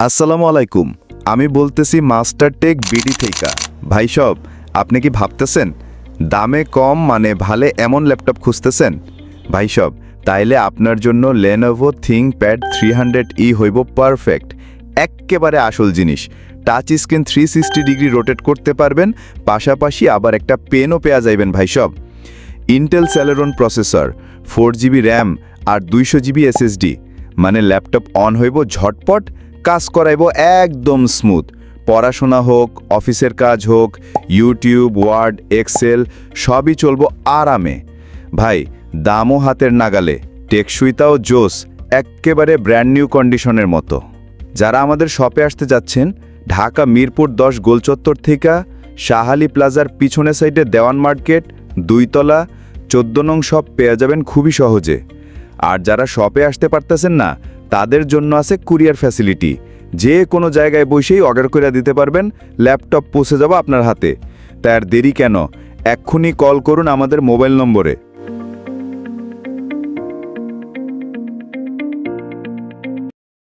আসসালামু আলাইকুম। আমি বলতেছি মাস্টার টেক বিডি থেকে। ভাই সব, আপনি কি ভাবতেছেন দামে কম মানে ভালো এমন ল্যাপটপ খুঁজতেছেন? ভাই সব, তাইলে আপনার জন্য Lenovo ThinkPad 300E হইব পারফেক্ট। এক্কেবারে আসল জিনিস। টাচ স্ক্রিন 360 ডিগ্রি রোটেট করতে পারবেন, পাশাপাশি আবার একটা পেনও পেয়ে যাইবেন ভাই সব। Intel Celeron processor, 4GB RAM আর 200GB SSD, মানে ল্যাপটপ অন হইব ঝটপট, কাজ করাইব একদম স্মুথ। পড়াশোনা হোক, অফিসের কাজ হোক, ইউটিউব, ওয়ার্ড, এক্সেল সবই চলবো আরামে। ভাই, দামও হাতের নাগালে, টেকসইতাও জোস, এক্কেবারে ব্র্যান্ড নিউ কন্ডিশনের মতো। যারা আমাদের শপে আসতে যাচ্ছেন, ঢাকা মিরপুর 10 গোলচত্বর থেকে শাহালি প্লাজার পিছনে সাইডে দেওয়ান মার্কেট 2 তলা 14 নং শপ পেয়ে যাবেন খুবই সহজে। আর যারা শপে আসতে পারতেছেন না, তাদের জন্য আছে কুরিয়ার ফ্যাসিলিটি। যে কোনো জায়গায় বসেই অর্ডার করে দিতে পারবেন, ল্যাপটপ পৌঁছে যাবে আপনার হাতে। তাই আর দেরি কেন, এক্ষুনি কল করুন আমাদের মোবাইল নম্বরে